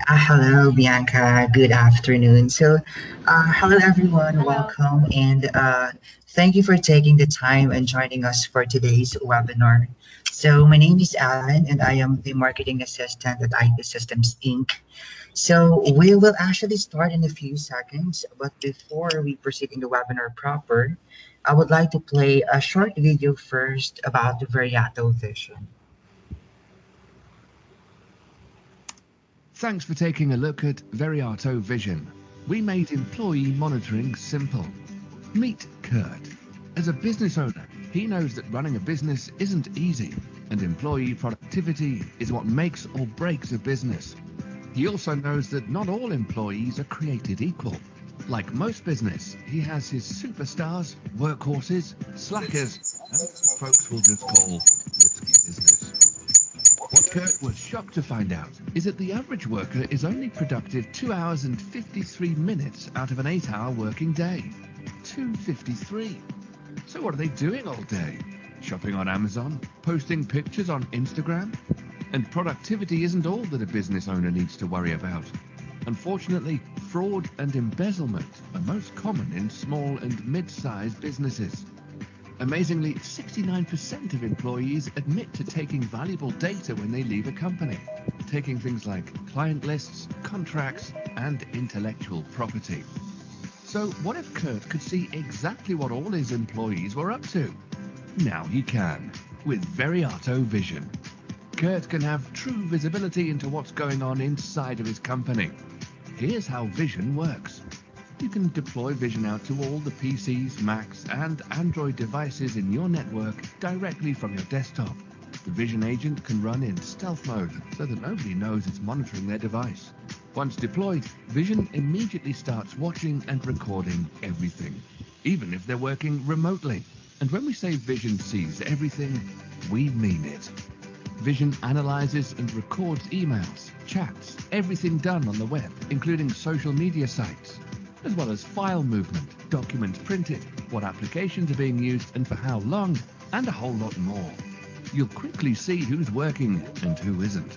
Hello, Bianca. Good afternoon. Hello everyone. Hello. Welcome, and thank you for taking the time and joining us for today's webinar. My name is Alan, and I am the marketing assistant at IT Systems Inc. We will actually start in a few seconds, but before we proceed in the webinar proper, I would like to play a short video first about the Veriato vision. Thanks for taking a look at Veriato Vision. We made employee monitoring simple. Meet Kurt. As a business owner, he knows that running a business isn't easy, and employee productivity is what makes or breaks a business. He also knows that not all employees are created equal. Like most business, he has his superstars, workhorses, slackers, and folks will just call risky business. What Kurt was shocked to find out is that the average worker is only productive 2 hours and 53 minutes out of an 8-hour working day. 2:53. So what are they doing all day? Shopping on Amazon? Posting pictures on Instagram? And productivity isn't all that a business owner needs to worry about. Unfortunately, fraud and embezzlement are most common in small and mid-sized businesses. Amazingly, 69% of employees admit to taking valuable data when they leave a company, taking things like client lists, contracts, and intellectual property. So what if Kurt could see exactly what all his employees were up to? Now he can, with Veriato Vision. Kurt can have true visibility into what's going on inside of his company. Here's how Vision works. You can deploy Vision out to all the PCs, Macs, and Android devices in your network directly from your desktop. The Vision agent can run in stealth mode so that nobody knows it's monitoring their device. Once deployed, Vision immediately starts watching and recording everything, even if they're working remotely. And when we say Vision sees everything, we mean it. Vision analyzes and records emails, chats, everything done on the web, including social media sites, as well as file movement, documents printed, what applications are being used and for how long, and a whole lot more. You'll quickly see who's working and who isn't.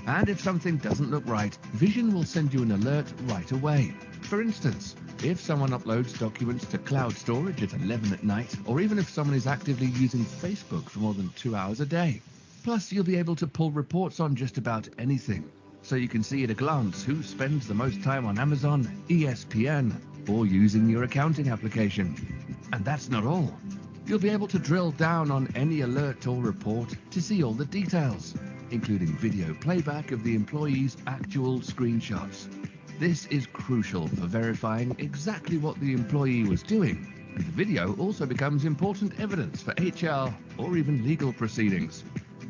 And if something doesn't look right, Vision will send you an alert right away. For instance, if someone uploads documents to cloud storage at 11 at night, or even if someone is actively using Facebook for more than 2 hours a day. Plus, you'll be able to pull reports on just about anything, so you can see at a glance who spends the most time on Amazon, ESPN, or using your accounting application. And that's not all. You'll be able to drill down on any alert or report to see all the details, including video playback of the employee's actual screenshots. This is crucial for verifying exactly what the employee was doing, and the video also becomes important evidence for HR or even legal proceedings.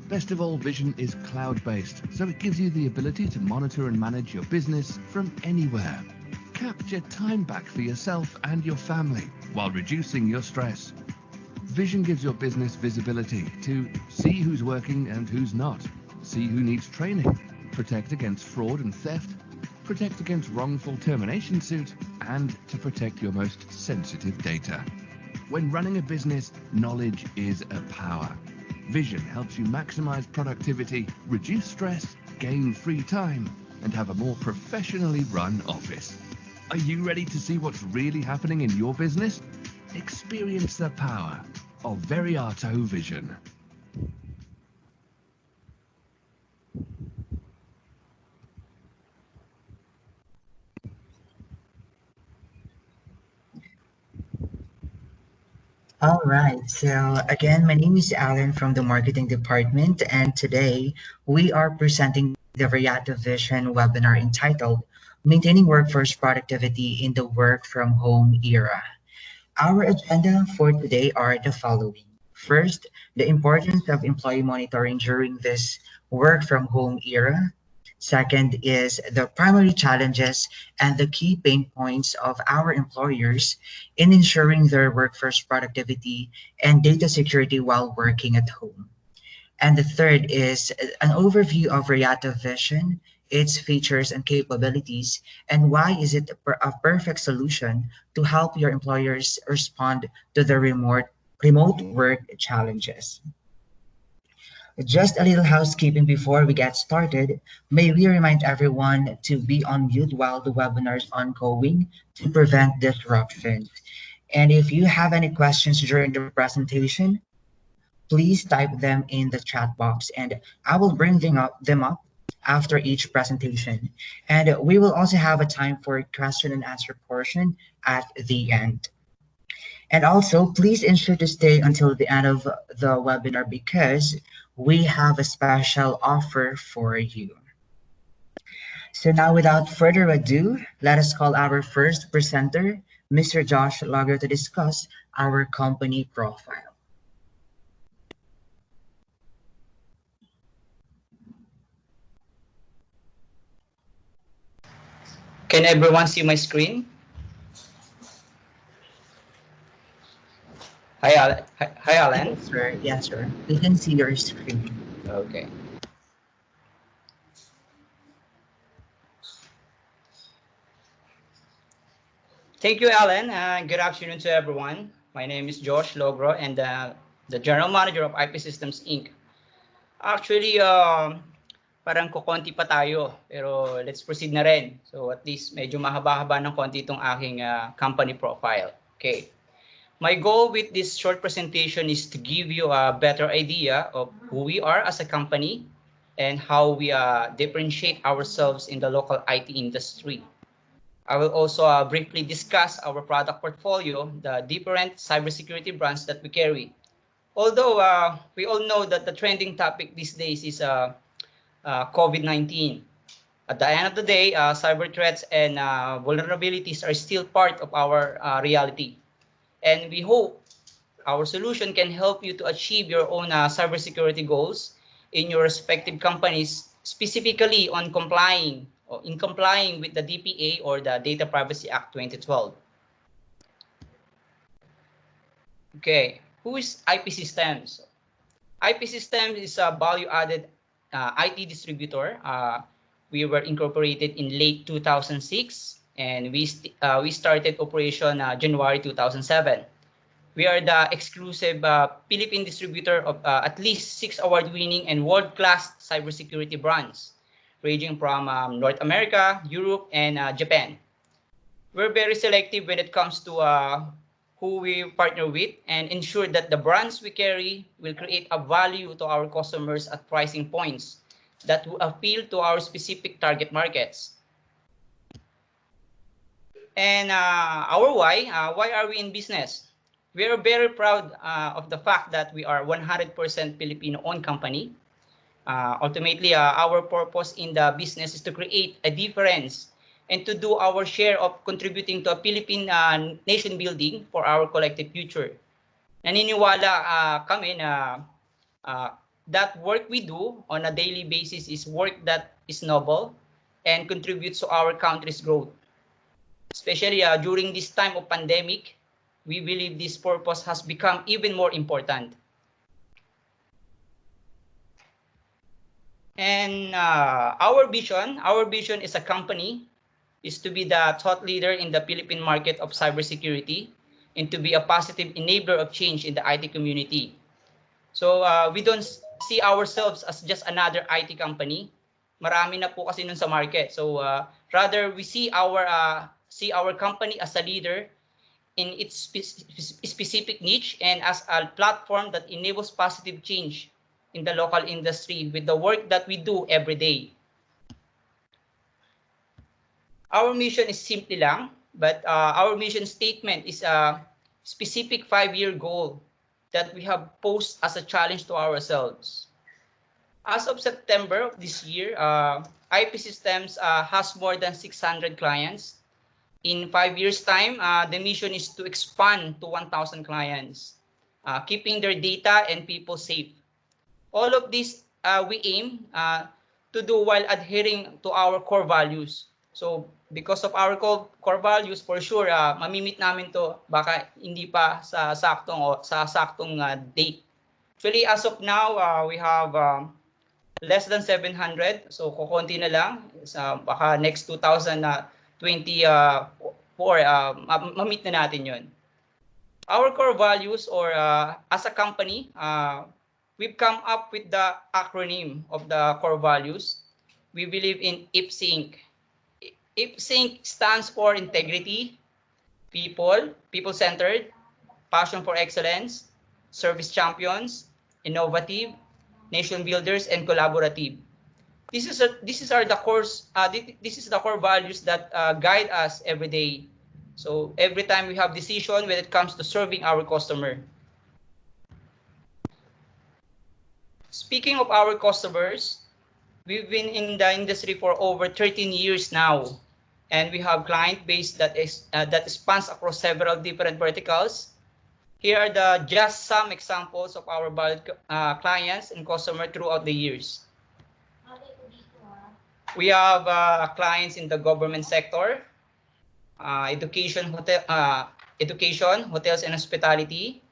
Best of all, Vision is cloud-based, so it gives you the ability to monitor and manage your business from anywhere. Capture time back for yourself and your family while reducing your stress. Vision gives your business visibility to see who's working and who's not, see who needs training, protect against fraud and theft, protect against wrongful termination suit, and to protect your most sensitive data. When running a business, knowledge is a power. Vision helps you maximize productivity, reduce stress, gain free time, and have a more professionally run office. Are you ready to see what's really happening in your business? Experience the power of Veriato Vision. All right. Again, my name is Alan from the marketing department, and today we are presenting the Veriato Vision webinar entitled Maintaining Workforce Productivity in the Work from Home Era. Our agenda for today are the following. First, the importance of employee monitoring during this work from home era. Second is the primary challenges and the key pain points of our employers in ensuring their workforce productivity and data security while working at home. And the third is an overview of Veriata Vision, its features and capabilities, and why is it a perfect solution to help your employers respond to the remote work challenges. Just a little housekeeping before we get started. May we remind everyone to be on mute while the webinar is ongoing to prevent disruptions. And if you have any questions during the presentation, please type them in the chat box and I will bring them up after each presentation. And we will also have a time for a question and answer portion at the end. And also, please ensure to stay until the end of the webinar because we have a special offer for you. So now, without further ado, let us call our first presenter, Mr. Josh Lager, to discuss our company profile. Can everyone see my screen? Hi, Alan. Hi, Alan. Yes, sir. Yes, sir. We can see your screen. Okay. Thank you, Alan. Good afternoon to everyone. My name is Josh Logro and the General Manager of IP Systems Inc. Actually, parang kukonti pa tayo, pero let's proceed na rin. So at least medyo mahaba-haba ng konti itong aking company profile. Okay. My goal with this short presentation is to give you a better idea of who we are as a company and how we differentiate ourselves in the local IT industry. I will also briefly discuss our product portfolio, the different cybersecurity brands that we carry. Although we all know that the trending topic these days is COVID-19. At the end of the day, cyber threats and vulnerabilities are still part of our reality. And we hope our solution can help you to achieve your own cybersecurity goals in your respective companies, specifically on complying with the DPA or the Data Privacy Act 2012. Okay, who is IP Systems? IP Systems is a value-added IT distributor. We were incorporated in late 2006, and we started operation January 2007. We are the exclusive Philippine distributor of at least 6 award-winning and world-class cybersecurity brands, ranging from North America, Europe, and Japan. We're very selective when it comes to who we partner with and ensure that the brands we carry will create a value to our customers at pricing points that will appeal to our specific target markets. And our why are we in business? We are very proud of the fact that we are 100% Filipino-owned company. Ultimately, our purpose in the business is to create a difference and to do our share of contributing to a Philippine nation building for our collective future. Naniniwala kami na that work we do on a daily basis is work that is noble and contributes to our country's growth. Especially during this time of pandemic, we believe this purpose has become even more important. And our vision is a company is to be the thought leader in the Philippine market of cybersecurity and to be a positive enabler of change in the IT community. So we don't see ourselves as just another IT company. Marami na po kasi nun sa market. So rather we see our company as a leader in its specific niche and as a platform that enables positive change in the local industry with the work that we do every day. Our mission is simple lang, but our mission statement is a specific 5-year goal that we have posed as a challenge to ourselves. As of September of this year, IP Systems has more than 600 clients. In 5 years' time, the mission is to expand to 1,000 clients, keeping their data and people safe. All of this we aim to do while adhering to our core values. So because of our core values, for sure, mamimit namin to baka hindi pa sa saktong date. Actually, as of now, we have less than 700. So kukunti na lang. Baka next 2024, mamit na natin yun. Our core values or as a company, we've come up with the acronym of the core values. We believe in IPSYNC. IPSYNC stands for integrity, people-centered, passion for excellence, service champions, innovative, nation builders, and collaborative. This is the core values that guide us every day. So every time we have decision when it comes to serving our customer. Speaking of our customers, we've been in the industry for over 13 years now, and we have client base that spans across several different verticals. Here are just some examples of our valued clients and customers throughout the years. We have clients in the government sector, education, hotels and hospitality.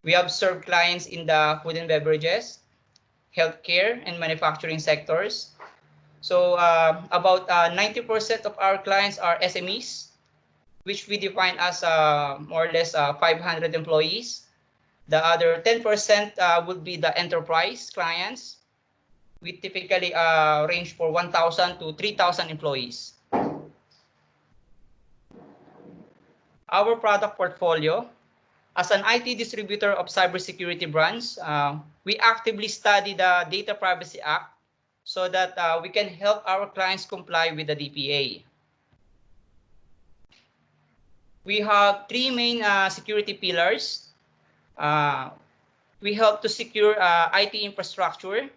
We have served clients in the food and beverages, healthcare and manufacturing sectors. So about 90% of our clients are SMEs, which we define as more or less 500 employees. The other 10% would be the enterprise clients. We typically range for 1,000 to 3,000 employees. Our product portfolio. As an IT distributor of cybersecurity brands, we actively study the Data Privacy Act so that we can help our clients comply with the DPA. We have three main security pillars. We help to secure IT infrastructure,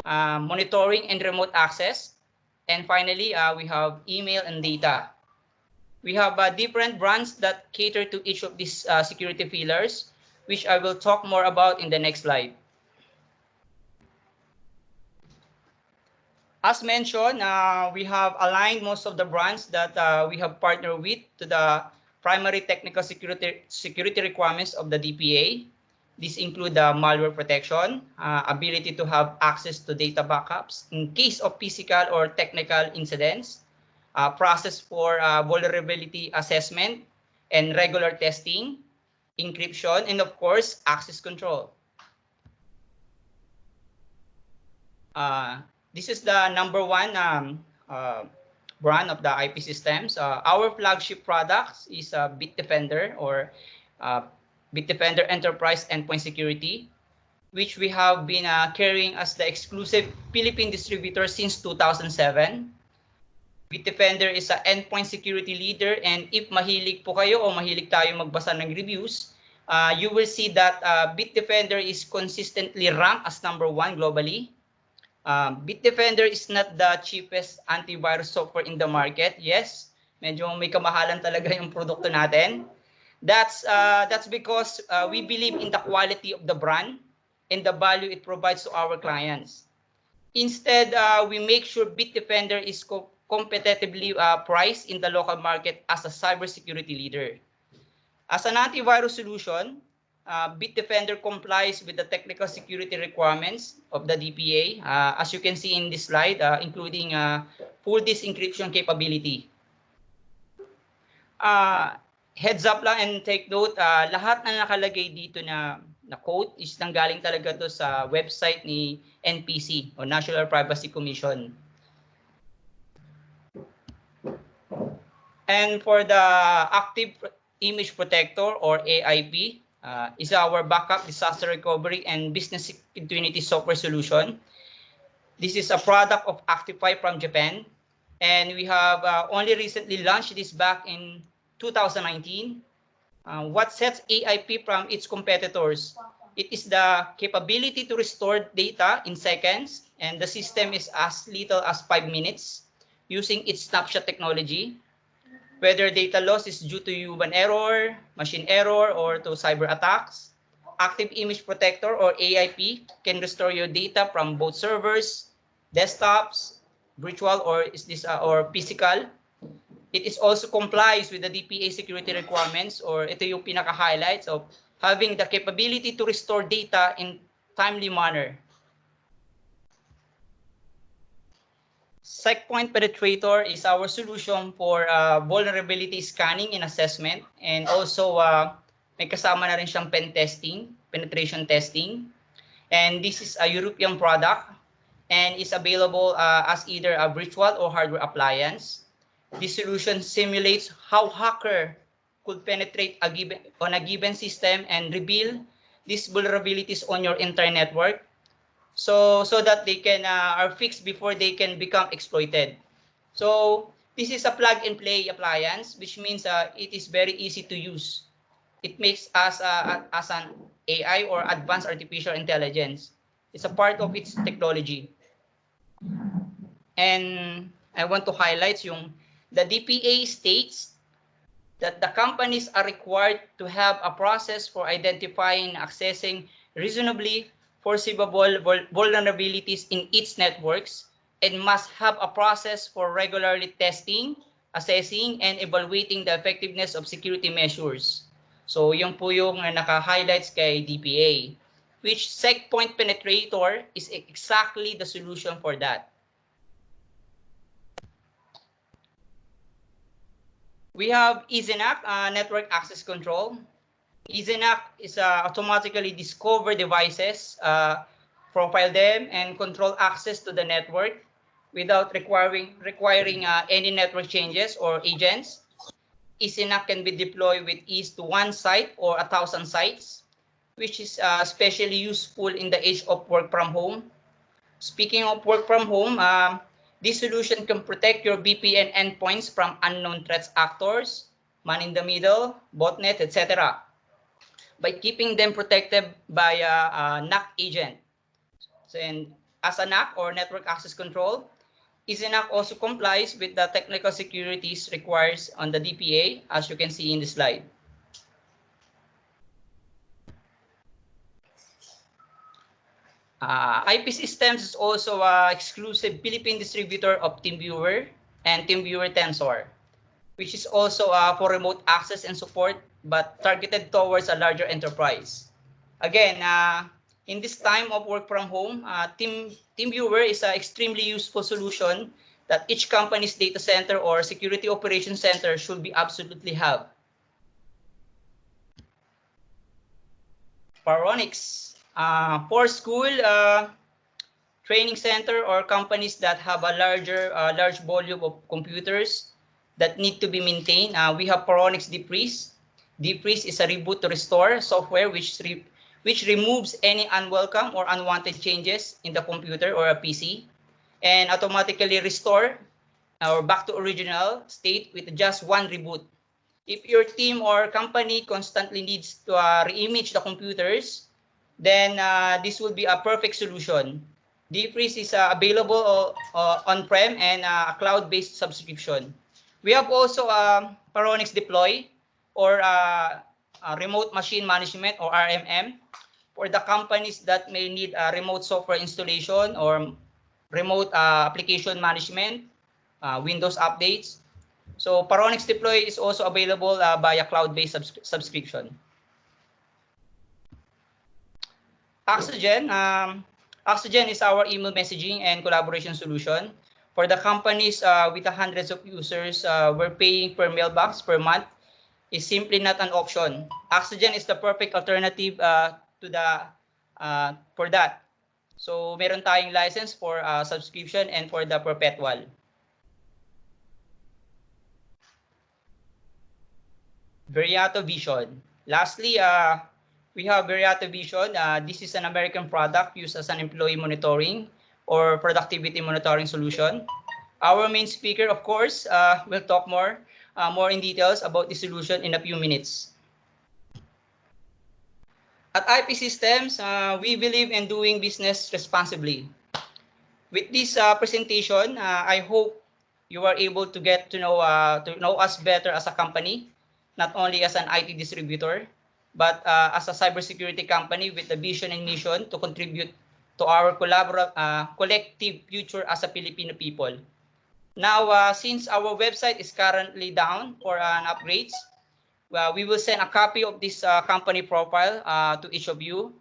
monitoring and remote access, and finally, we have email and data. We have different brands that cater to each of these security pillars, which I will talk more about in the next slide. As mentioned, we have aligned most of the brands that we have partnered with to the primary technical security requirements of the DPA. These include the malware protection, ability to have access to data backups in case of physical or technical incidents, process for vulnerability assessment and regular testing, encryption, and of course, access control. This is the number one brand of the IP systems. Our flagship products is Bitdefender or Bitdefender Enterprise Endpoint Security, which we have been carrying as the exclusive Philippine distributor since 2007. Bitdefender is an endpoint security leader, and if mahilig po kayo o mahilig tayo magbasa ng reviews, you will see that Bitdefender is consistently ranked as number 1 globally. Bitdefender is not the cheapest antivirus software in the market. Yes, medyo may kamahalan talaga yung produkto natin. That's because we believe in the quality of the brand and the value it provides to our clients. Instead, we make sure Bitdefender is competitively priced in the local market as a cybersecurity leader. As an antivirus solution, Bitdefender complies with the technical security requirements of the DPA, as you can see in this slide, including full disk encryption capability. Heads up lang and take note, lahat na nakalagay dito na quote is nanggaling talaga to sa website ni NPC o National Privacy Commission. And for the Active Image Protector or AIP, is our backup disaster recovery and business continuity software solution. This is a product of Actify from Japan, and we have only recently launched this back in 2019. What sets AIP from its competitors? It is the capability to restore data in seconds, and the system is as little as 5 minutes using its snapshot technology. Whether data loss is due to human error, machine error, or to cyber attacks, Active Image Protector or AIP can restore your data from both servers, desktops, virtual or physical. It is also complies with the DPA security requirements, or ito yung pinaka-highlights of having the capability to restore data in timely manner. Checkpoint Penetrator is our solution for vulnerability scanning and assessment, and also may kasama na rin siyang pen testing, penetration testing. And this is a European product and is available as either a virtual or hardware appliance. This solution simulates how hacker could penetrate on a given system and reveal these vulnerabilities on your entire network, so that they can are fixed before they can become exploited. So this is a plug and play appliance, which means it is very easy to use. It makes us as an AI or advanced artificial intelligence. It's a part of its technology. And I want to highlight the DPA states that the companies are required to have a process for identifying and accessing reasonably foreseeable vulnerabilities in its networks and must have a process for regularly testing, assessing, and evaluating the effectiveness of security measures. So yung po yung naka-highlights kay DPA, which checkpoint penetrator is exactly the solution for that. We have EZNAC, Network Access Control. EZNAC is automatically discover devices, profile them, and control access to the network without requiring any network changes or agents. EZNAC can be deployed with ease to one site or 1,000 sites, which is especially useful in the age of work from home. Speaking of work from home, this solution can protect your VPN endpoints from unknown threat actors, man in the middle, botnet, etc., by keeping them protected by a NAC agent. So, and as a NAC or network access control, EZNAC also complies with the technical securities required on the DPA, as you can see in the slide. IP Systems is also an exclusive Philippine distributor of TeamViewer and TeamViewer Tensor, which is also for remote access and support, but targeted towards a larger enterprise. Again, in this time of work from home, TeamViewer is an extremely useful solution that each company's data center or security operations center should be absolutely have. Paronix. For school training center or companies that have a large volume of computers that need to be maintained, we have Paronix Defreeze. Defreeze is a reboot to restore software which removes any unwelcome or unwanted changes in the computer or a PC and automatically restore or back to original state with just one reboot. If your team or company constantly needs to re-image the computers, then this will be a perfect solution. Defreeze is available on-prem and a cloud-based subscription. We have also Paronix Deploy or Remote Machine Management or RMM for the companies that may need remote software installation or remote application management, Windows updates. So Paronix Deploy is also available via cloud-based subscription. Oxygen. Oxygen is our email messaging and collaboration solution. For the companies with hundreds of users, we're paying per mailbox per month is simply not an option. Oxygen is the perfect alternative for that. So meron tayong license for subscription and for the perpetual. Veriato Vision. Lastly, we have Veriato Vision. This is an American product used as an employee monitoring or productivity monitoring solution. Our main speaker, of course, will talk more in details about the solution in a few minutes. At IP Systems, we believe in doing business responsibly. With this presentation, I hope you are able to get to know us better as a company, not only as an IT distributor, but as a cybersecurity company with the vision and mission to contribute to our collective future as a Filipino people. Now, since our website is currently down for an upgrades, we will send a copy of this company profile to each of you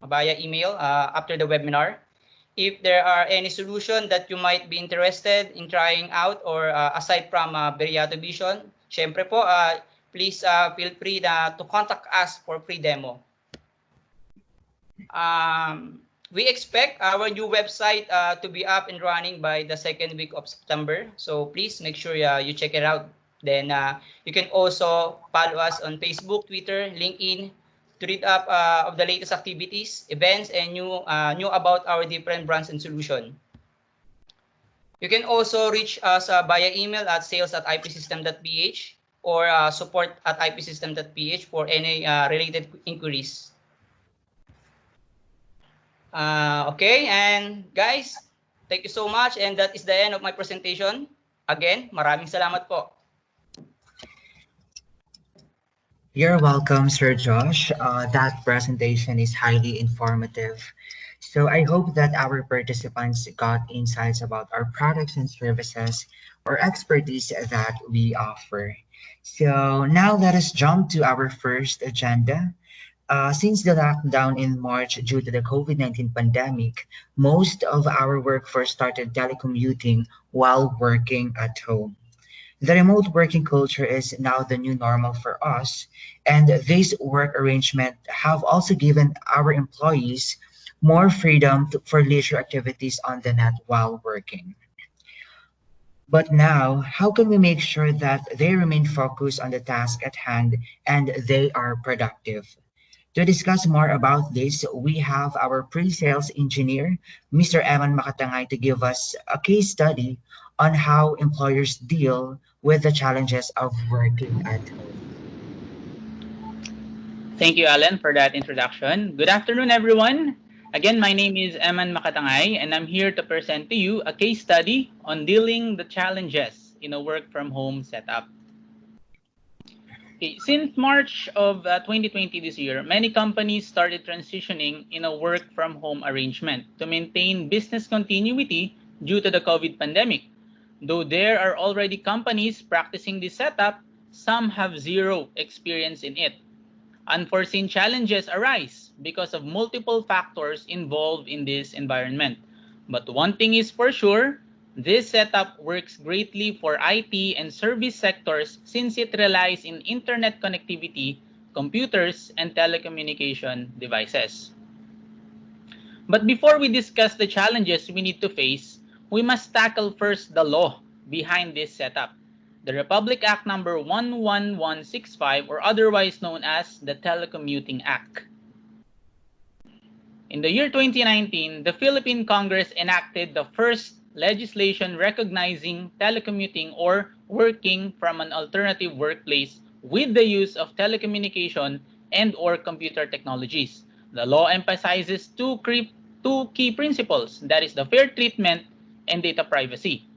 via email after the webinar. If there are any solution that you might be interested in trying out or aside from Veriato Vision, syempre po, please feel free to contact us for free demo. We expect our new website to be up and running by the second week of September. So please make sure you check it out. Then you can also follow us on Facebook, Twitter, LinkedIn to read up of the latest activities, events, and new about our different brands and solution. You can also reach us via email at sales@ipsystem.ph or support@ipsystem.ph for any related inquiries. Okay, and guys, thank you so much, and that is the end of my presentation. Again, maraming salamat po. You're welcome, Sir Josh. That presentation is highly informative. So I hope that our participants got insights about our products and services or expertise that we offer. So now let us jump to our first agenda. Since the lockdown in March due to the COVID-19 pandemic, most of our workforce started telecommuting while working at home. The remote working culture is now the new normal for us, and this work arrangement have also given our employees more freedom for leisure activities on the net while working. But now, how can we make sure that they remain focused on the task at hand and they are productive? To discuss more about this, we have our pre-sales engineer, Mr. Evan Makatangay, to give us a case study on how employers deal with the challenges of working at home. Thank you, Alan, for that introduction. Good afternoon, everyone. Again, my name is Eman Makatangay, and I'm here to present to you a case study on dealing the challenges in a work-from-home setup. Okay, since March of 2020 this year, many companies started transitioning in a work-from-home arrangement to maintain business continuity due to the COVID pandemic. Though there are already companies practicing this setup, some have zero experience in it. Unforeseen challenges arise because of multiple factors involved in this environment. But one thing is for sure, this setup works greatly for IT and service sectors since it relies in internet connectivity, computers, and telecommunication devices. But before we discuss the challenges we need to face, we must tackle first the law behind this setup. The Republic Act number 11165, or otherwise known as the Telecommuting Act. In the year 2019, the Philippine Congress enacted the first legislation recognizing telecommuting or working from an alternative workplace with the use of telecommunication and or computer technologies. The law emphasizes two key principles, that is the fair treatment and data privacy.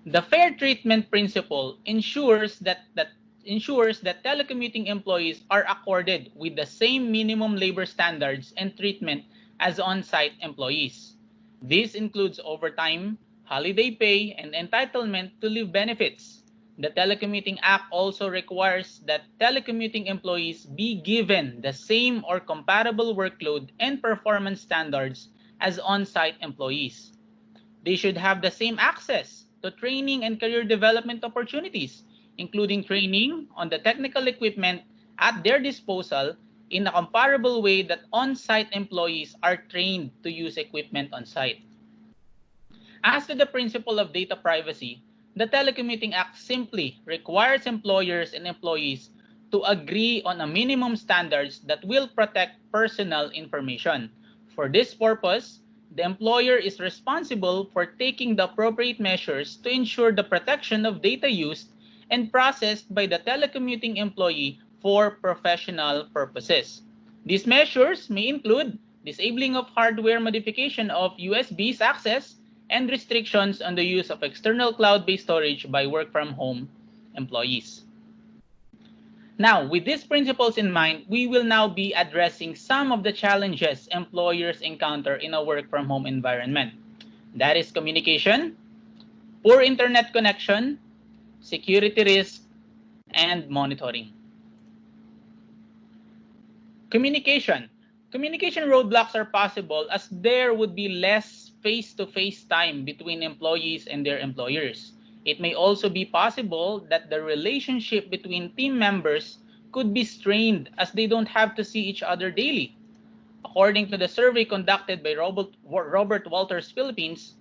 The fair treatment principle ensures that telecommuting employees are accorded with the same minimum labor standards and treatment as on-site employees. This includes overtime, holiday pay, and entitlement to leave benefits. The Telecommuting Act also requires that telecommuting employees be given the same or comparable workload and performance standards as on-site employees. They should have the same access to training and career development opportunities, including training on the technical equipment at their disposal in a comparable way that on-site employees are trained to use equipment on-site. As to the principle of data privacy, the Telecommuting Act simply requires employers and employees to agree on a minimum standards that will protect personal information. For this purpose, the employer is responsible for taking the appropriate measures to ensure the protection of data used and processed by the telecommuting employee for professional purposes. These measures may include disabling of hardware modification of USB's access and restrictions on the use of external cloud-based storage by work-from-home employees. Now, with these principles in mind, we will now be addressing some of the challenges employers encounter in a work-from-home environment. That is communication, poor internet connection, security risk, and monitoring. Communication. Communication roadblocks are possible as there would be less face-to-face time between employees and their employers. It may also be possible that the relationship between team members could be strained as they don't have to see each other daily. According to the survey conducted by Robert Walters Philippines,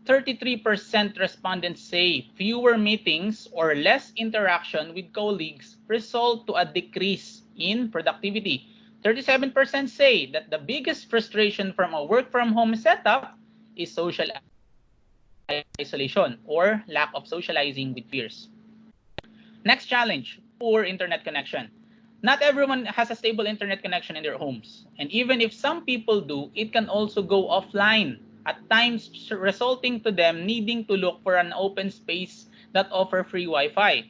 33% respondents say fewer meetings or less interaction with colleagues result to a decrease in productivity. 37% say that the biggest frustration from a work-from-home setup is social isolation or lack of socializing with peers. Next challenge, poor internet connection. Not everyone has a stable internet connection in their homes. And even if some people do, it can also go offline, at times resulting to them needing to look for an open space that offer free Wi-Fi.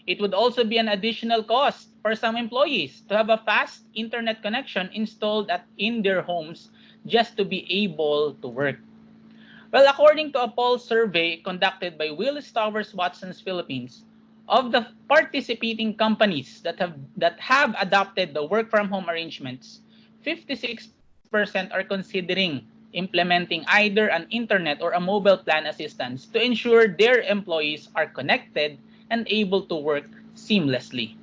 It would also be an additional cost for some employees to have a fast internet connection installed in their homes just to be able to work. Well, according to a poll survey conducted by Willis Towers Watson's Philippines, of the participating companies that have adopted the work from home arrangements, 56% are considering implementing either an internet or a mobile plan assistance to ensure their employees are connected and able to work seamlessly.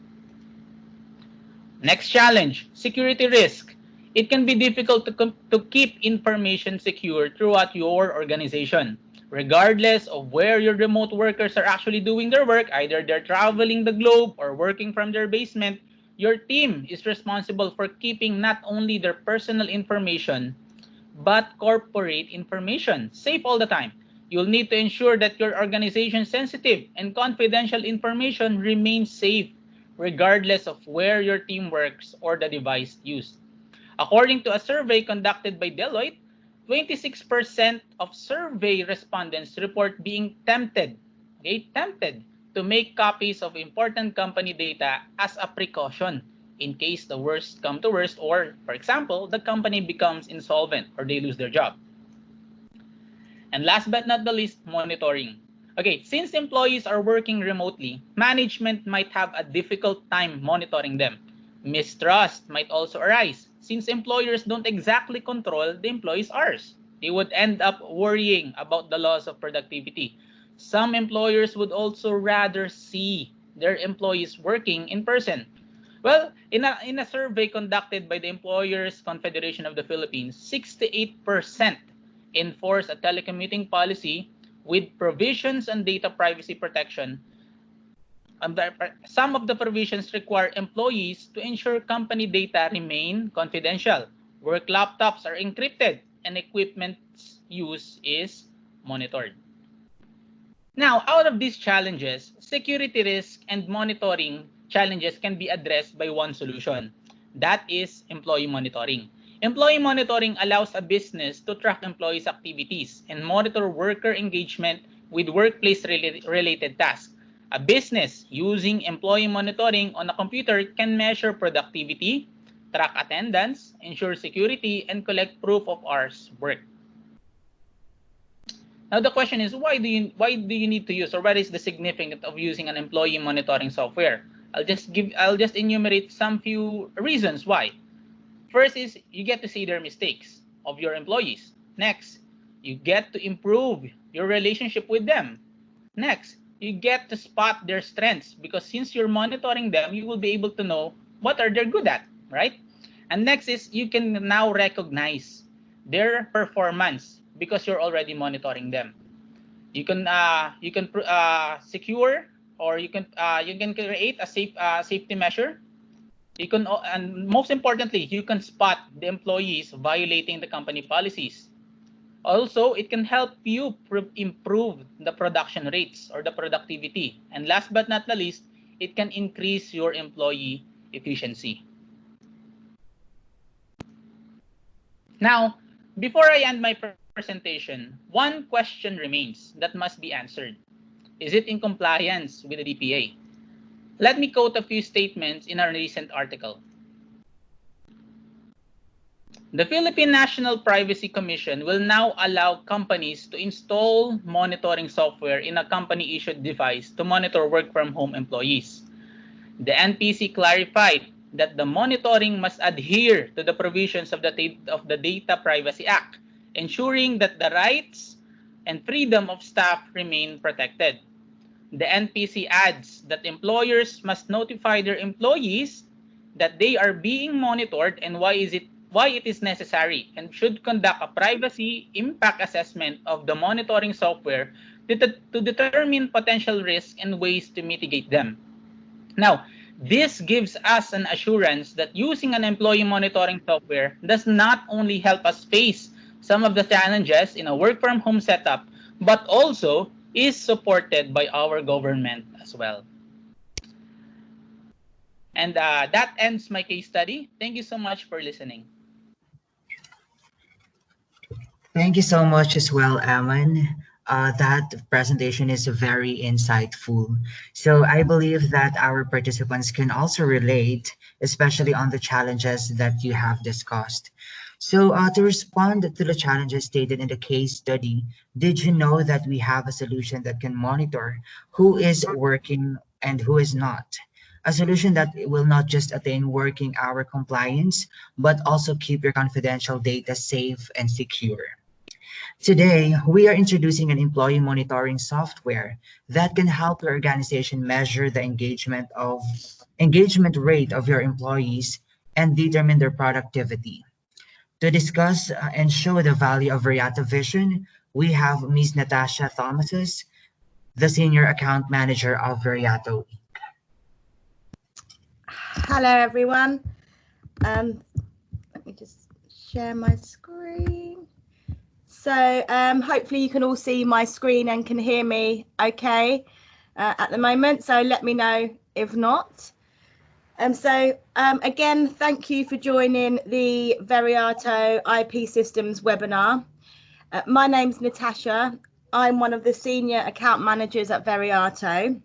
Next challenge, security risk. It can be difficult to keep information secure throughout your organization. Regardless of where your remote workers are actually doing their work, either they're traveling the globe or working from their basement, your team is responsible for keeping not only their personal information, but corporate information safe all the time. You'll need to ensure that your organization's sensitive and confidential information remains safe regardless of where your team works or the device used. According to a survey conducted by Deloitte, 26% of survey respondents report being tempted to make copies of important company data as a precaution in case the worst come to worst, or, for example, the company becomes insolvent or they lose their job. And last but not the least, monitoring. Okay, since employees are working remotely, management might have a difficult time monitoring them. Mistrust might also arise since employers don't exactly control the employees' hours. They would end up worrying about the loss of productivity. Some employers would also rather see their employees working in person. Well, in a survey conducted by the Employers Confederation of the Philippines, 68% enforce a telecommuting policy with provisions on data privacy protection. Some of the provisions require employees to ensure company data remain confidential. Work laptops are encrypted and equipment's use is monitored. Now, out of these challenges, security risk and monitoring challenges can be addressed by one solution. That is employee monitoring. Employee monitoring allows a business to track employees' activities and monitor worker engagement with workplace-related tasks. A business using employee monitoring on a computer can measure productivity, track attendance, ensure security, and collect proof of hours worked. Now the question is, why do you need to use, or what is the significance of using an employee monitoring software? I'll just enumerate some few reasons why. First is you get to see their mistakes of your employees. Next, you get to improve your relationship with them. Next, you get to spot their strengths because since you're monitoring them, you will be able to know what are they good at, right? And next is you can now recognize their performance because you're already monitoring them. You can secure, or you can create a safety measure. You can, and most importantly, you can spot the employees violating the company policies. Also, it can help you improve the production rates or the productivity. And last but not the least, it can increase your employee efficiency. Now, before I end my presentation, one question remains that must be answered. Is it in compliance with the DPA? Let me quote a few statements in a recent article. The Philippine National Privacy Commission will now allow companies to install monitoring software in a company-issued device to monitor work-from-home employees. The NPC clarified that the monitoring must adhere to the provisions of the Data Privacy Act, ensuring that the rights and freedom of staff remain protected. The NPC adds that employers must notify their employees that they are being monitored and why is it why it is necessary, and should conduct a privacy impact assessment of the monitoring software to determine potential risks and ways to mitigate them. Now, this gives us an assurance that using an employee monitoring software does not only help us face some of the challenges in a work from home setup, but also is supported by our government as well. And that ends my case study. Thank you so much for listening. Thank you so much as well, Aman. That presentation is very insightful. So I believe that our participants can also relate, especially on the challenges that you have discussed. So to respond to the challenges stated in the case study, did you know that we have a solution that can monitor who is working and who is not? A solution that will not just attain working hour compliance, but also keep your confidential data safe and secure. Today, we are introducing an employee monitoring software that can help your organization measure the engagement rate of your employees and determine their productivity. To discuss and show the value of Veriato Vision, we have Ms. Natasha Thomases, the Senior Account Manager of Veriato. Hello, everyone. Let me just share my screen. So hopefully you can all see my screen and can hear me okay at the moment. So let me know if not. Again, thank you for joining the Veriato IP Systems webinar. My name's Natasha. I'm one of the senior account managers at Veriato.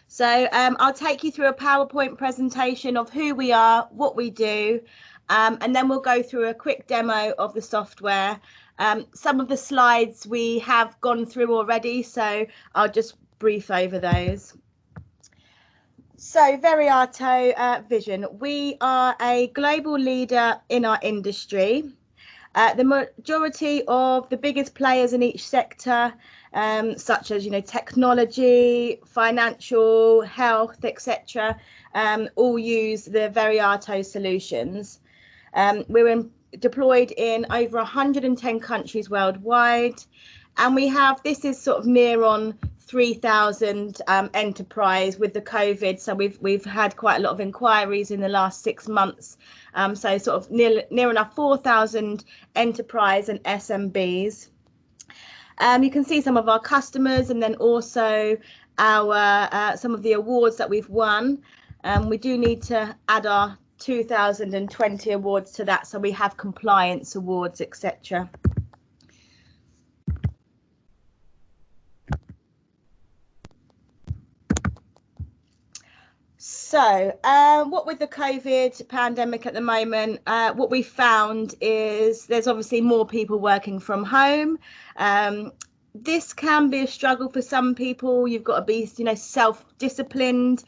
So I'll take you through a PowerPoint presentation of who we are, what we do, and then we'll go through a quick demo of the software. Some of the slides we have gone through already, so I'll just brief over those. So Veriato Vision, we are a global leader in our industry. The majority of the biggest players in each sector, such as technology, financial, health, etc., all use the Veriato solutions. We're deployed in over 110 countries worldwide, and we have, this is sort of near on 3,000 enterprise with the COVID, so we've had quite a lot of inquiries in the last 6 months, so sort of near enough 4,000 enterprise and SMBs. You can see some of our customers, and then also our some of the awards that we've won. We do need to add our 2020 awards to that, so we have compliance awards, etc. So what with the COVID pandemic at the moment, what we found is there's obviously more people working from home. This can be a struggle for some people. You've got to be, self-disciplined,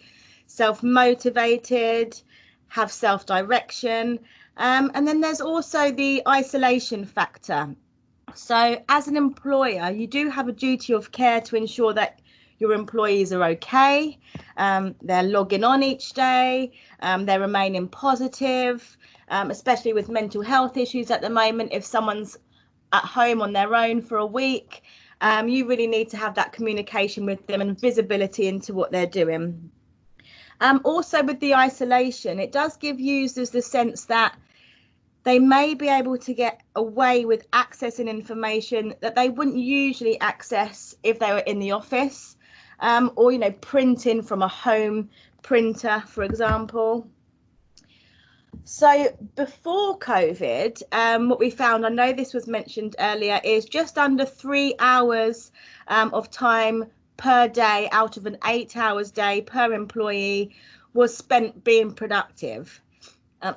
self-motivated, have self-direction. And then there's also the isolation factor. So as an employer, you do have a duty of care to ensure that your employees are okay, they're logging on each day, they're remaining positive, especially with mental health issues at the moment. If someone's at home on their own for a week, you really need to have that communication with them and visibility into what they're doing. Also with the isolation, it does give users the sense that they may be able to get away with accessing information that they wouldn't usually access if they were in the office, or printing from a home printer, for example. So before COVID, what we found, I know this was mentioned earlier, is just under 3 hours of time per day out of an 8 hours day per employee was spent being productive.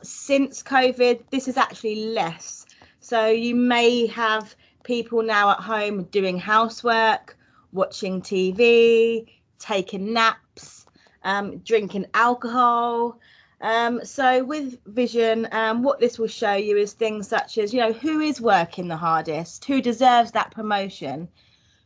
Since COVID, this is actually less. So you may have people now at home doing housework, watching TV, taking naps, drinking alcohol. So with Vision, what this will show you is things such as, who is working the hardest, who deserves that promotion,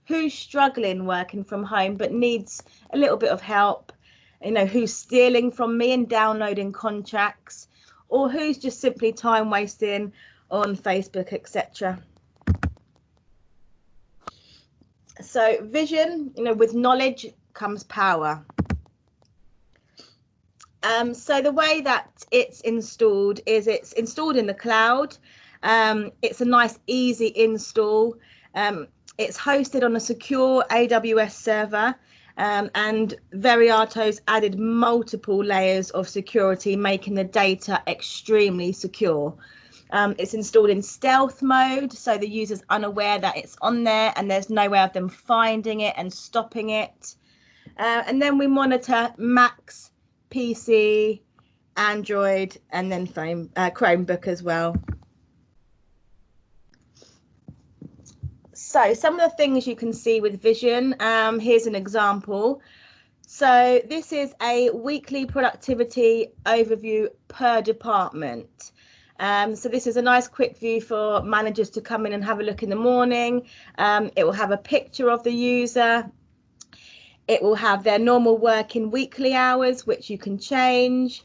who's struggling working from home but needs a little bit of help, who's stealing from me and downloading contracts, or who's just simply time wasting on Facebook, etc. So vision, with knowledge comes power. So the way that it's installed is it's installed in the cloud. It's a nice, easy install. It's hosted on a secure AWS server, and Veriato's added multiple layers of security, making the data extremely secure. It's installed in stealth mode, so the user's unaware that it's on there and there's no way of them finding it and stopping it. And then we monitor Macs, PC, Android, and then Chromebook as well. So some of the things you can see with Vision, here's an example. So this is a weekly productivity overview per department. So this is a nice quick view for managers to come in and have a look in the morning. It will have a picture of the user. It will have their normal working weekly hours, which you can change.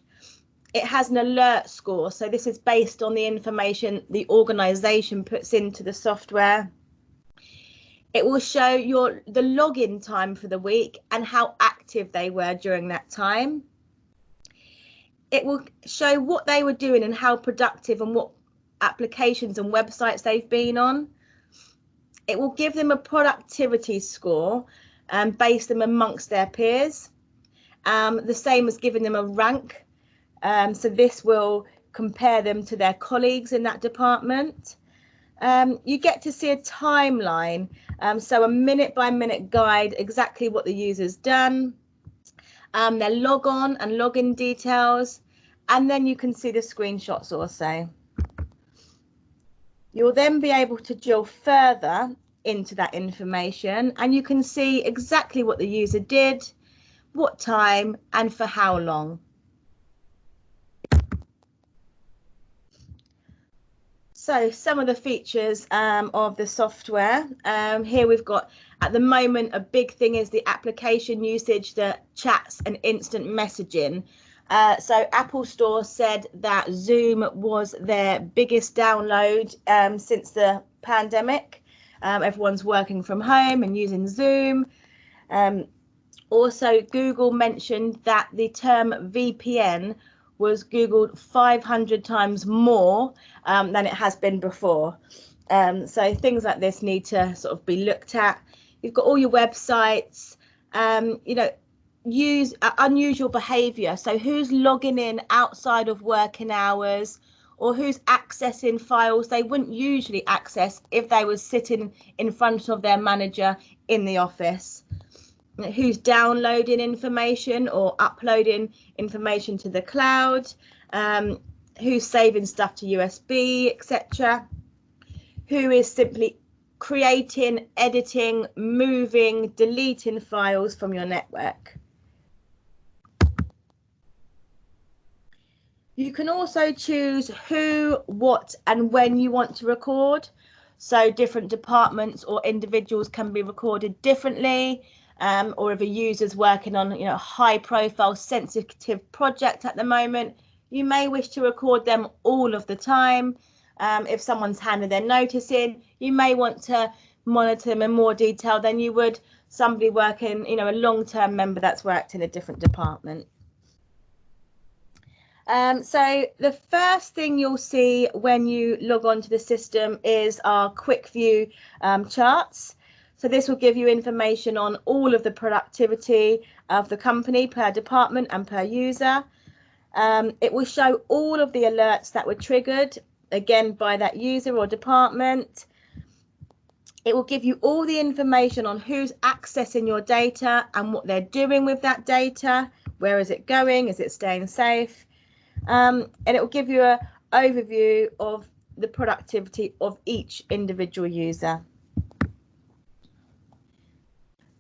It has an alert score. So this is based on the information the organization puts into the software. It will show the login time for the week and how active they were during that time. It will show what they were doing and how productive and what applications and websites they've been on. It will give them a productivity score and base them amongst their peers. The same as giving them a rank. So this will compare them to their colleagues in that department. You get to see a timeline, so a minute-by-minute guide, exactly what the user's done, their log on and login details, and then you can see the screenshots also. You'll then be able to drill further into that information, and you can see exactly what the user did, what time, and for how long. So some of the features of the software, here we've got, at the moment, a big thing is the application usage, the chats and instant messaging. So Apple Store said that Zoom was their biggest download since the pandemic. Everyone's working from home and using Zoom. Also, Google mentioned that the term VPN was Googled 500 times more than it has been before. So things like this need to sort of be looked at. You've got all your websites, use unusual behavior. So who's logging in outside of working hours, or who's accessing files they wouldn't usually access if they were sitting in front of their manager in the office. Who's downloading information or uploading information to the cloud, who's saving stuff to USB, etc. Who is simply creating, editing, moving, deleting files from your network. You can also choose who, what, and when you want to record. So different departments or individuals can be recorded differently. Or if a user's working on a high profile sensitive project at the moment, you may wish to record them all of the time. If someone's handed their notice in, you may want to monitor them in more detail than you would somebody working, a long-term member that's worked in a different department. So the first thing you'll see when you log on to the system is our quick view charts. So this will give you information on all of the productivity of the company per department and per user. It will show all of the alerts that were triggered, again, by that user or department. It will give you all the information on who's accessing your data and what they're doing with that data. Where is it going? Is it staying safe? And it will give you an overview of the productivity of each individual user.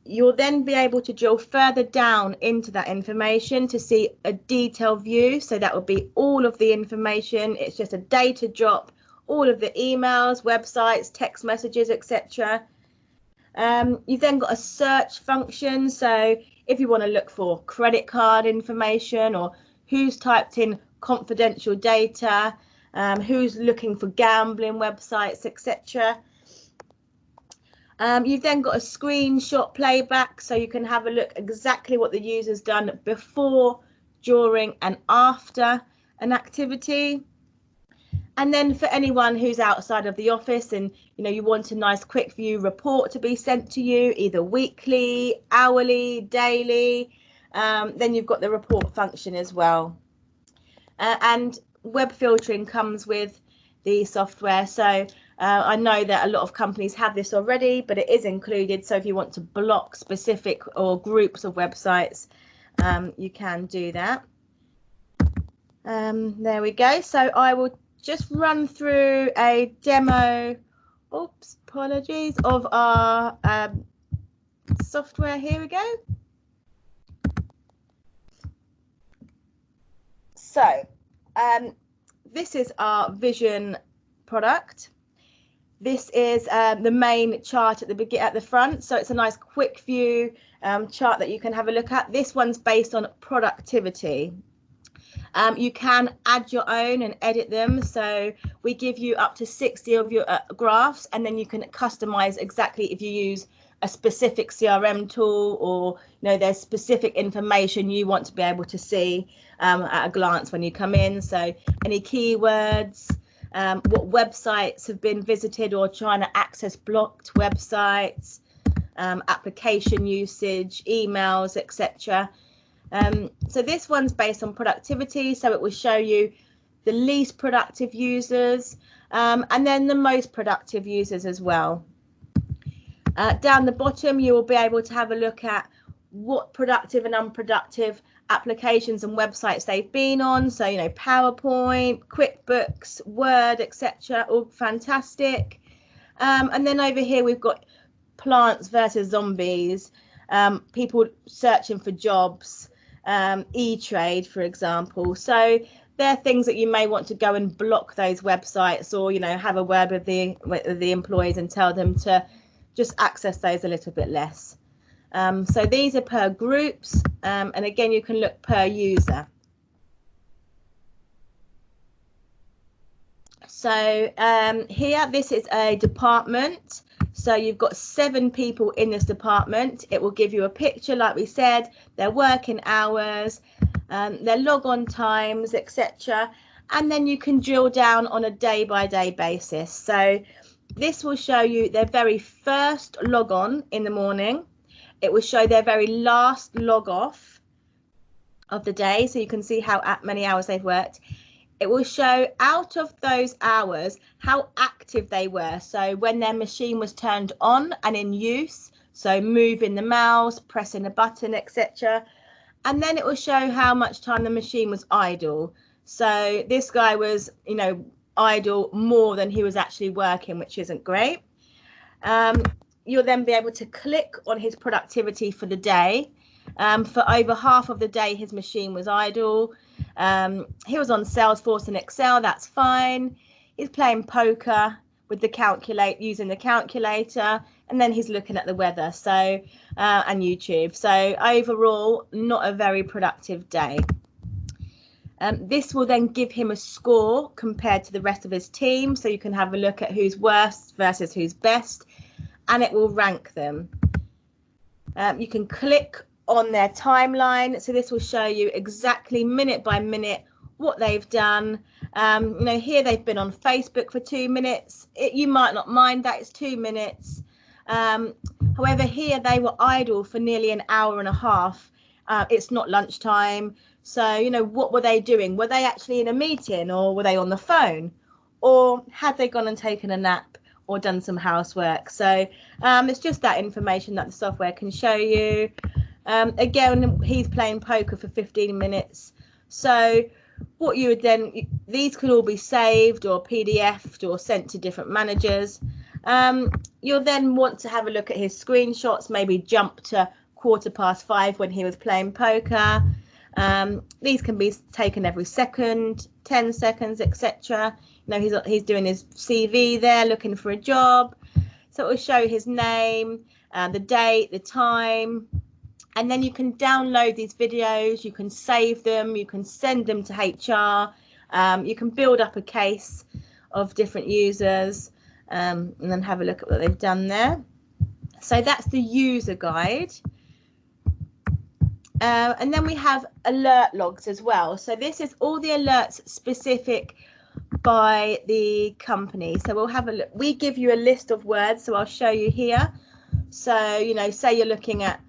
You'll then be able to drill further down into that information to see a detailed view. So that will be all of the information. It's just a data drop, all of the emails, websites, text messages, etc. You've then got a search function. So if you want to look for credit card information or who's typed in confidential data, who's looking for gambling websites, etc. You've then got a screenshot playback, so you can have a look exactly what the user's done before, during and after an activity. And then for anyone who's outside of the office and you want a nice quick view report to be sent to you, either weekly, hourly, daily, then you've got the report function as well. And web filtering comes with the software, so I know that a lot of companies have this already, but it is included, so if you want to block specific or groups of websites, you can do that. There we go. So I will just run through a demo, apologies, of our software. Here we go. So this is our Vision product. This is the main chart at the front, so it's a nice quick view chart that you can have a look at. This one's based on productivity. You can add your own and edit them, so we give you up to 60 of your graphs, and then you can customize exactly if you use a specific CRM tool, or there's specific information you want to be able to see at a glance when you come in. So any keywords, what websites have been visited or trying to access blocked websites, application usage, emails, etc. So this one's based on productivity, so it will show you the least productive users and then the most productive users as well. Down the bottom, you will be able to have a look at what productive and unproductive applications and websites they've been on. So, PowerPoint, QuickBooks, Word, etc. All fantastic. And then over here, we've got plants versus zombies, people searching for jobs, e-trade, for example. So they're things that you may want to go and block those websites, or, have a word with the employees and tell them to just access those a little bit less. So these are per groups, and again, you can look per user. So here, this is a department. So you've got 7 people in this department. It will give you a picture, like we said, their working hours, their log-on times, etc. And then you can drill down on a day-by-day basis. So this will show you their very first log-on in the morning. It will show their very last log-off of the day, so you can see how many hours they've worked. It will show out of those hours how active they were, so when their machine was turned on and in use, so moving the mouse, pressing a button, etc. And then it will show how much time the machine was idle. So this guy was, idle more than he was actually working, which isn't great. You'll then be able to click on his productivity for the day. For over half of the day, his machine was idle. He was on Salesforce and Excel, that's fine. He's playing poker with the using the calculator, and then he's looking at the weather, so and YouTube. So overall, not a very productive day. This will then give him a score compared to the rest of his team, so you can have a look at who's worst versus who's best, and it will rank them. You can click on their timeline, so this will show you exactly minute by minute what they've done. Here they've been on Facebook for 2 minutes. You might not mind that, it's 2 minutes. However, here they were idle for nearly an hour and a half. It's not lunchtime, so what were they doing? Were they actually in a meeting, or were they on the phone, or had they gone and taken a nap or done some housework? So it's just that information that the software can show you. Again, he's playing poker for 15 minutes. So what you would then, these could all be saved or PDF'd or sent to different managers. You'll then want to have a look at his screenshots, maybe jump to 5:15 when he was playing poker. These can be taken every second, 10 seconds, etc. He's doing his CV there, looking for a job. So it will show his name, the date, the time, And then you can download these videos, you can save them, you can send them to HR, you can build up a case of different users, and then have a look at what they've done there. So that's the user guide. And then we have alert logs as well. So this is all the alerts specific by the company. So we'll have a look. We give you a list of words, so I'll show you here. So, you know, say you're looking at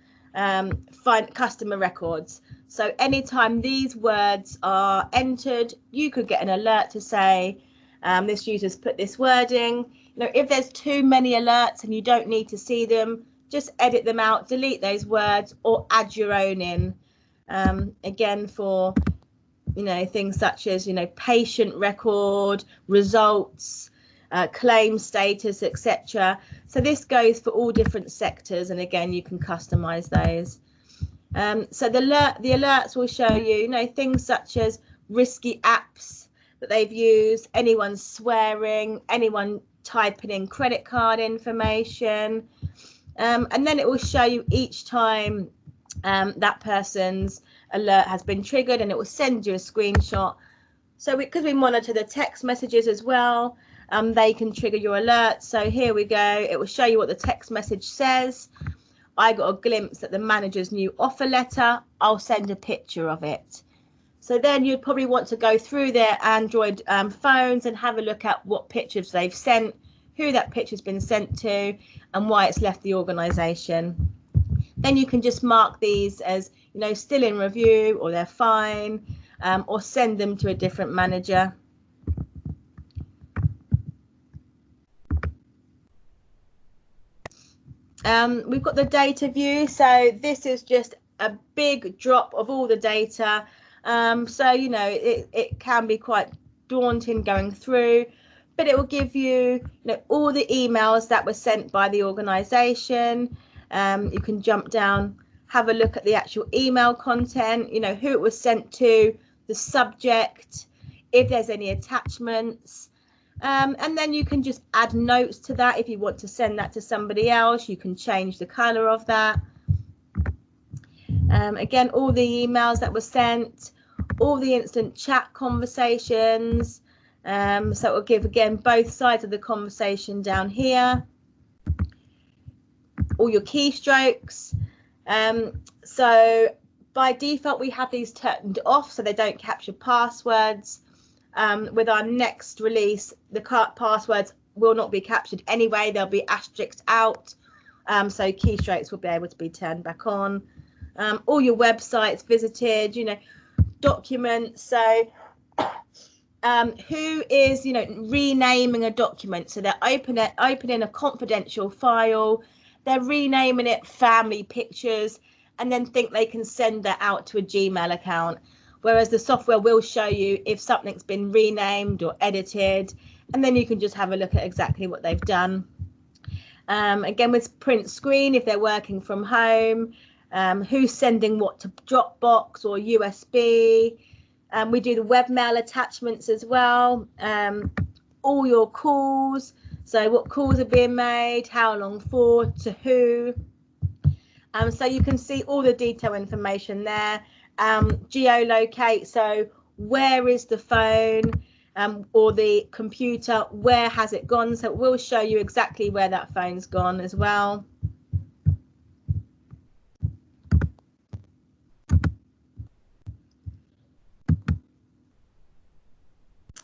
find customer records. So anytime these words are entered, you could get an alert to say this user's put this wording. You know, if there's too many alerts and you don't need to see them, just edit them out, delete those words, or add your own in. Again, for, you know, things such as, you know, patient record, results, claim status, etc. So this goes for all different sectors, and again, you can customize those. So the alerts will show you, you know, things such as risky apps that they've used, anyone swearing, anyone typing in credit card information, and then it will show you each time that person's alert has been triggered, and it will send you a screenshot. So because we monitor the text messages as well, they can trigger your alert. So here we go. It will show you what the text message says. I got a glimpse at the manager's new offer letter. I'll send a picture of it. So then you'd probably want to go through their Android phones and have a look at what pictures they've sent, who that picture's been sent to, and why it's left the organization. Then you can just mark these as, you know, still in review, or they're fine, or send them to a different manager. We've got the data view. So this is just a big drop of all the data. So, you know, it can be quite daunting going through, but it will give you, you know, all the emails that were sent by the organization. You can jump down, have a look at the actual email content, you know, who it was sent to, the subject, if there's any attachments. And then you can just add notes to that. If you want to send that to somebody else, you can change the color of that. Again, all the emails that were sent, all the instant chat conversations. So it will give, again, both sides of the conversation down here. All your keystrokes. So by default, we have these turned off so they don't capture passwords. With our next release, the passwords will not be captured anyway. They'll be asterisked out. So keystrokes will be able to be turned back on. All your websites visited, you know, documents. So who is, you know, renaming a document? So they're opening a confidential file. They're renaming it family pictures, and then think they can send that out to a Gmail account. Whereas the software will show you if something's been renamed or edited, and then you can just have a look at exactly what they've done. Again, with print screen, if they're working from home, who's sending what to Dropbox or USB. We do the webmail attachments as well. All your calls, so what calls are being made, how long for, to who. So you can see all the detail information there. Geolocate, so where is the phone or the computer, where has it gone? So it will show you exactly where that phone's gone as well.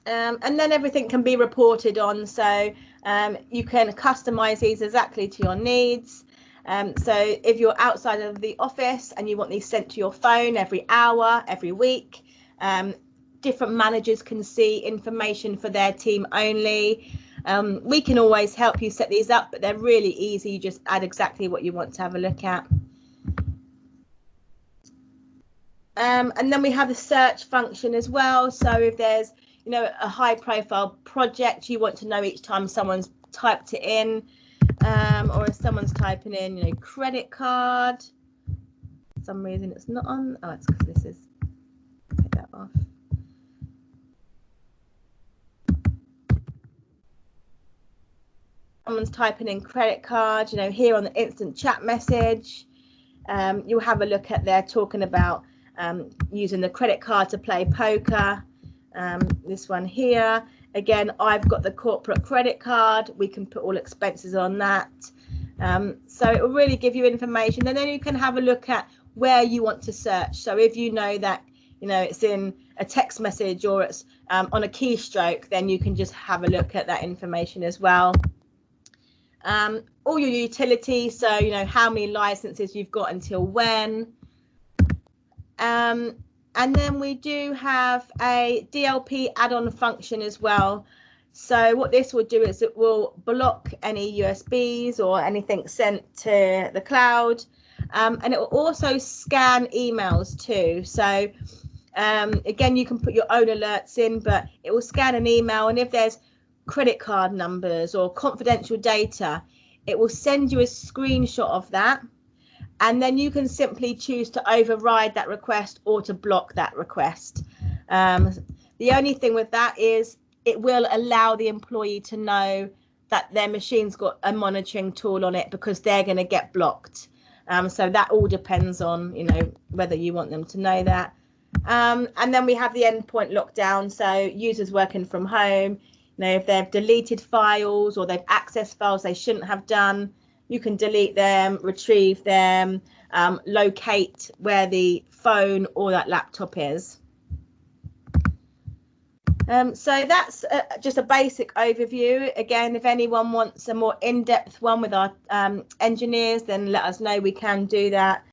And then everything can be reported on, so you can customize these exactly to your needs. So if you're outside of the office and you want these sent to your phone every hour, every week, different managers can see information for their team only. We can always help you set these up, but they're really easy. You just add exactly what you want to have a look at. And then we have the search function as well. So if there's, you know, a high profile project, you want to know each time someone's typed it in, or if someone's typing in, you know, credit card, for some reason it's not on. Oh, it's because this is, take that off. Someone's typing in credit card, you know, here on the instant chat message. You'll have a look at there talking about using the credit card to play poker. This one here, again, I've got the corporate credit card. We can put all expenses on that. So it will really give you information, and then you can have a look at where you want to search. So if you know that, you know, it's in a text message or it's on a keystroke, then you can just have a look at that information as well. All your utilities, so you know how many licenses you've got until when. And then we do have a DLP add-on function as well. So what this will do is it will block any USBs or anything sent to the cloud, and it will also scan emails too. So again, you can put your own alerts in, but it will scan an email, and if there's credit card numbers or confidential data, it will send you a screenshot of that, and then you can simply choose to override that request or to block that request. The only thing with that is it will allow the employee to know that their machine's got a monitoring tool on it, because they're going to get blocked. So that all depends on, you know, whether you want them to know that. And then we have the endpoint lockdown. So users working from home, you know, if they've deleted files or they've accessed files they shouldn't have done, you can delete them, retrieve them, locate where the phone or that laptop is. So that's just a basic overview. Again, if anyone wants a more in-depth one with our engineers, then let us know, we can do that.